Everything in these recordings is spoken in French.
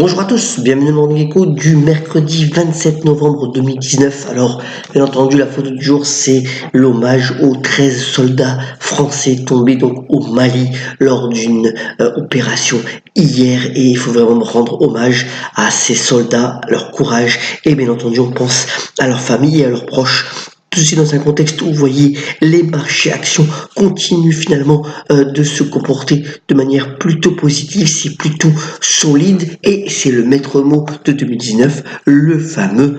Bonjour à tous, bienvenue dans Morning Echo du mercredi 27 novembre 2019. Alors, bien entendu, la photo du jour, c'est l'hommage aux 13 soldats français tombés donc au Mali lors d'une opération hier. Et il faut vraiment rendre hommage à ces soldats, à leur courage. Et bien entendu, on pense à leurs familles et à leurs proches. Tout ceci dans un contexte où vous voyez les marchés actions continuent finalement de se comporter de manière plutôt positive, c'est plutôt solide et c'est le maître mot de 2019, le fameux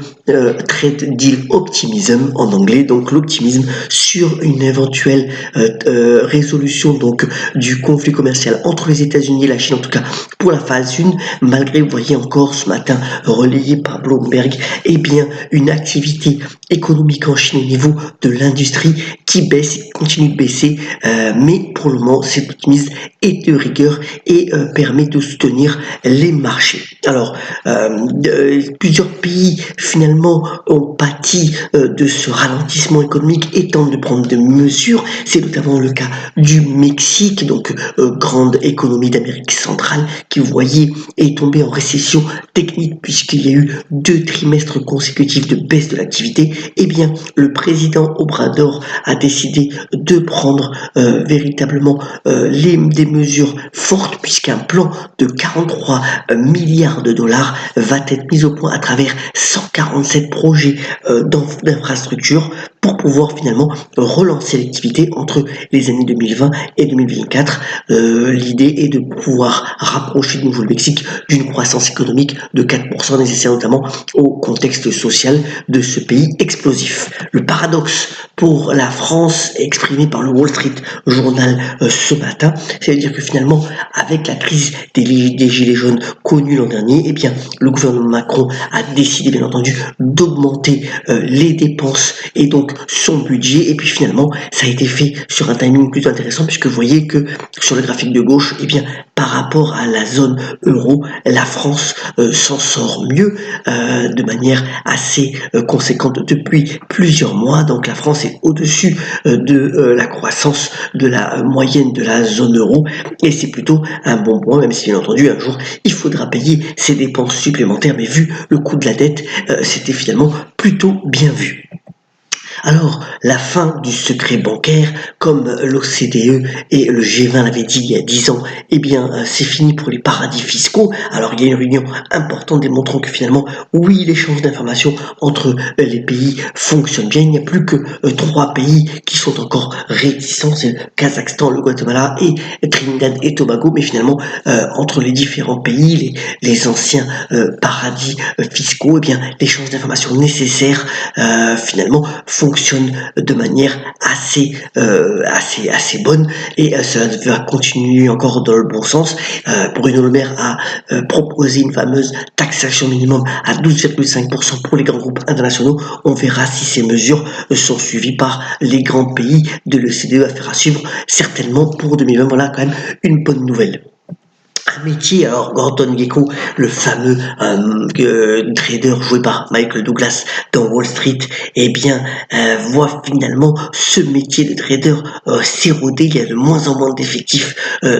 trade deal optimism en anglais, donc l'optimisme sur une éventuelle résolution donc du conflit commercial entre les États-Unis et la Chine, en tout cas pour la phase 1, malgré, vous voyez encore ce matin relayé par Bloomberg, eh bien une activité économique en Chine au niveau de l'industrie qui baisse, continue de baisser, mais pour le moment cet optimisme est de rigueur et permet de soutenir les marchés. Alors, plusieurs pays finalement ont pâti de ce ralentissement économique et tentent de prendre des mesures. C'est notamment le cas du Mexique, donc grande économie d'Amérique centrale, qui vous voyez est tombée en récession technique puisqu'il y a eu 2 trimestres consécutifs de baisse de l'activité. Eh bien, le président Obrador a décidé de prendre véritablement des mesures fortes puisqu'un plan de 43 milliards de dollars va être mis au point à travers 147 projets d'infrastructures pour pouvoir finalement relancer l'activité entre les années 2020 et 2024. L'idée est de pouvoir rapprocher de nouveau le Mexique d'une croissance économique de 4% nécessaire notamment au contexte social de ce pays explosif. Le paradoxe pour la France exprimé par le Wall Street Journal ce matin, c'est-à-dire que finalement avec la crise des gilets jaunes connue l'an dernier, eh bien le gouvernement Macron a décidé bien entendu d'augmenter les dépenses et donc son budget, et puis finalement ça a été fait sur un timing plutôt intéressant puisque vous voyez que sur le graphique de gauche, eh bien par rapport à la zone euro, la France s'en sort mieux de manière assez conséquente depuis plusieurs mois. Donc la France est au-dessus de la croissance de la moyenne de la zone euro et c'est plutôt un bon point, même si bien entendu un jour il faudra payer ces dépenses supplémentaires, mais vu le coût de la dette, c'était finalement plutôt bien vu. Alors, la fin du secret bancaire, comme l'OCDE et le G20 l'avaient dit il y a 10 ans, eh bien, c'est fini pour les paradis fiscaux. Alors, il y a une réunion importante démontrant que finalement, oui, l'échange d'informations entre les pays fonctionne bien. Il n'y a plus que 3 pays qui sont encore réticents, c'est le Kazakhstan, le Guatemala et Trinidad et Tobago. Mais finalement, entre les différents pays, les anciens paradis fiscaux, eh bien, l'échange d'informations nécessaires, finalement, fonctionne de manière assez bonne et ça va continuer encore dans le bon sens. Bruno Le Maire a proposé une fameuse taxation minimum à 12,5% pour les grands groupes internationaux. On verra si ces mesures sont suivies par les grands pays de l'OCDE. Affaire à suivre certainement pour 2020. Voilà quand même une bonne nouvelle. Un métier, alors Gordon Gekko, le fameux trader joué par Michael Douglas dans Wall Street, eh bien voit finalement ce métier de trader s'éroder. Il y a de moins en moins d'effectifs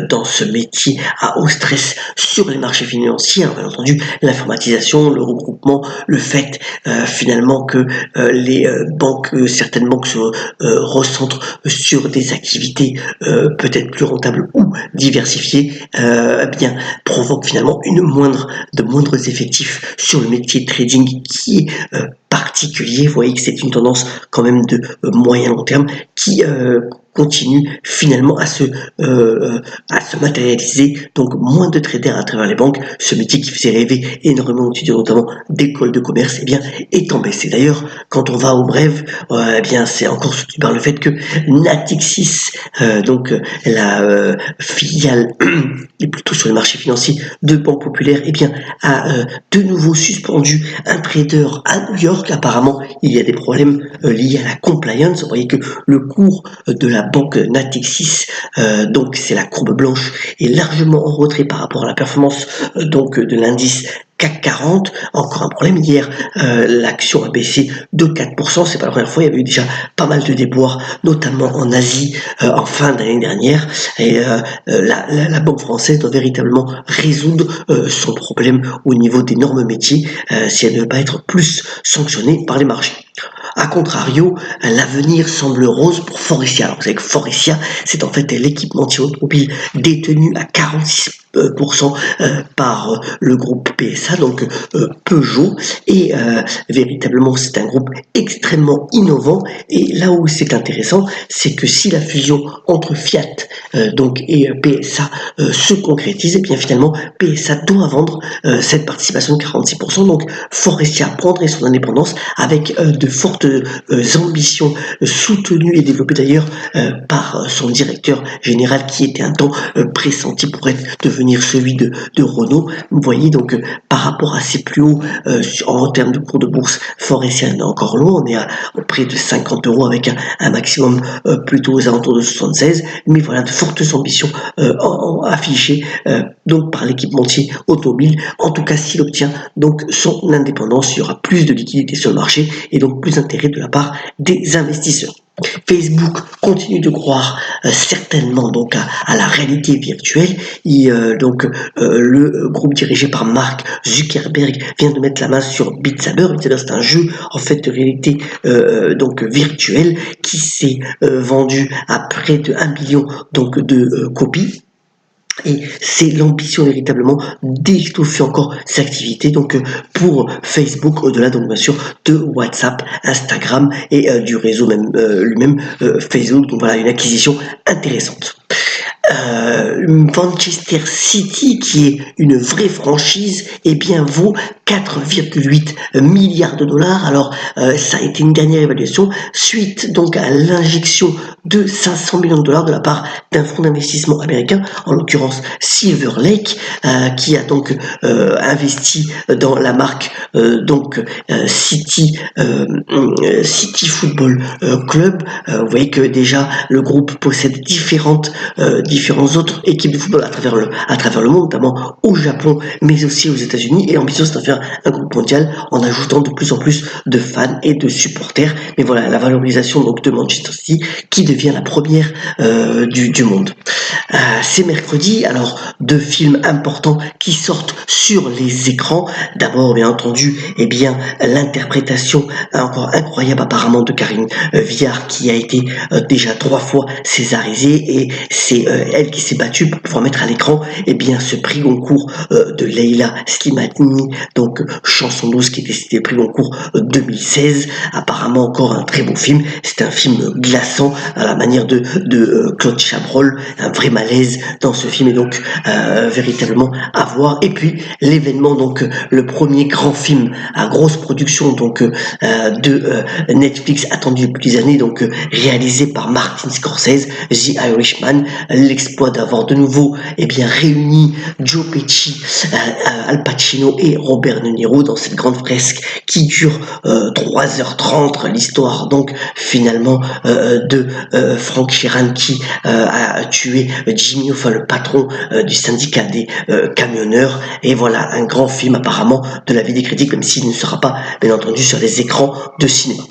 dans ce métier à haut stress sur les marchés financiers. Bien entendu, l'informatisation, le regroupement, le fait finalement que les banques, certaines banques se recentrent sur des activités peut-être plus rentables ou diversifiées, bien provoque finalement de moindres effectifs sur le métier de trading qui est particulier. Vous voyez que c'est une tendance quand même de moyen long terme qui continue finalement à se matérialiser. Donc moins de traders à travers les banques. Ce métier qui faisait rêver énormément d'étudiants, notamment d'écoles de commerce, eh bien est en baisse. D'ailleurs, quand on va au Brève, eh bien c'est encore soutenu par le fait que Natixis, donc la filiale et plutôt sur les marchés financiers de Banque Populaire, eh bien a de nouveau suspendu un trader à New York. Apparemment, il y a des problèmes liés à la compliance. Vous voyez que le cours de la banque Natixis, donc c'est la courbe blanche, est largement en retrait par rapport à la performance donc de l'indice CAC 40, encore un problème. Hier, l'action a baissé de 4%. C'est pas la première fois. Il y avait eu déjà pas mal de déboires, notamment en Asie, en fin d'année dernière. Et la banque française doit véritablement résoudre son problème au niveau des normes métiers si elle ne veut pas être plus sanctionnée par les marchés. A contrario, l'avenir semble rose pour Faurecia. Alors, vous savez que Faurecia, c'est en fait l'équipementier automobile détenu à 46% par le groupe PSA, donc Peugeot, et véritablement c'est un groupe extrêmement innovant. Et là où c'est intéressant, c'est que si la fusion entre Fiat donc et PSA se concrétise, et bien finalement PSA doit vendre cette participation de 46%. Donc Faurecia prendrait son indépendance avec de fortes ambitions soutenues et développées d'ailleurs par son directeur général qui était un temps pressenti pour devenir celui de Renault. Vous voyez donc par rapport à ses plus hauts en termes de cours de bourse, Faurecia est encore loin, on est à près de 50 € avec un maximum plutôt aux alentours de 76, mais voilà de fortes ambitions affichées donc par l'équipementier automobile. En tout cas, s'il obtient donc son indépendance, il y aura plus de liquidité sur le marché et donc plus d'intérêt de la part des investisseurs. Facebook continue de croire certainement donc à la réalité virtuelle. Le groupe dirigé par Mark Zuckerberg vient de mettre la main sur Beat Saber. C'est un jeu en fait de réalité donc virtuelle qui s'est vendu à près de 1 million donc de copies. Et c'est l'ambition véritablement d'étoffer encore ses activités donc pour Facebook, au-delà donc bien sûr de WhatsApp, Instagram et du réseau même lui-même Facebook. Donc voilà, une acquisition intéressante. Manchester City, qui est une vraie franchise, eh bien vaut 4,8 milliards de dollars. Alors ça a été une dernière évaluation suite donc à l'injection de 500 millions de dollars de la part d'un fonds d'investissement américain, en l'occurrence Silver Lake, qui a donc investi dans la marque City Football Club. Vous voyez que déjà le groupe possède différentes autres équipes de football à travers le monde, notamment au Japon, mais aussi aux États-Unis. Et l'ambition, c'est de faire un groupe mondial en ajoutant de plus en plus de fans et de supporters. Mais voilà, la valorisation donc de Manchester City qui devient la première du monde. C'est mercredi, alors 2 films importants qui sortent sur les écrans. D'abord, bien entendu, eh bien l'interprétation encore incroyable apparemment de Karine Viard, qui a été déjà 3 fois césarisée, et c'est elle qui s'est battue pour pouvoir mettre à l'écran eh bien ce prix Goncourt de Leila Slimani, donc Chanson douce, qui était cité prix Goncourt 2016. Apparemment encore un très beau film. C'est un film glaçant à la manière de Claude Chabrol, un vrai malaise dans ce film, et donc véritablement à voir. Et puis l'événement, donc le premier grand film à grosse production donc de Netflix, attendu depuis des années, donc réalisé par Martin Scorsese, The Irishman, l'exploit d'avoir de nouveau eh bien réuni Joe Pesci, Al Pacino et Robert De Niro dans cette grande fresque qui dure 3h30, l'histoire donc finalement de Frank Sheeran qui a tué Jimmy, enfin le patron du syndicat des camionneurs. Et voilà un grand film apparemment de la vie des critiques, même s'il ne sera pas bien entendu sur les écrans de cinéma.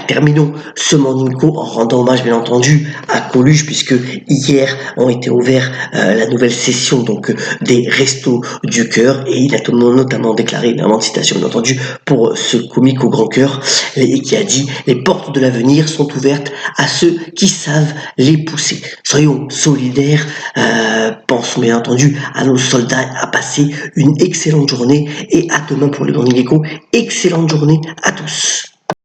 Terminons ce Morning Call en rendant hommage bien entendu à Coluche, puisque hier ont été ouverts la nouvelle session donc des Restos du Cœur, et il a notamment déclaré une citation bien entendu pour ce comique au grand cœur, et qui a dit: les portes de l'avenir sont ouvertes à ceux qui savent les pousser. Soyons solidaires, pensons bien entendu à nos soldats, à passer une excellente journée, et à demain pour le Morning Echo. Excellente journée à tous.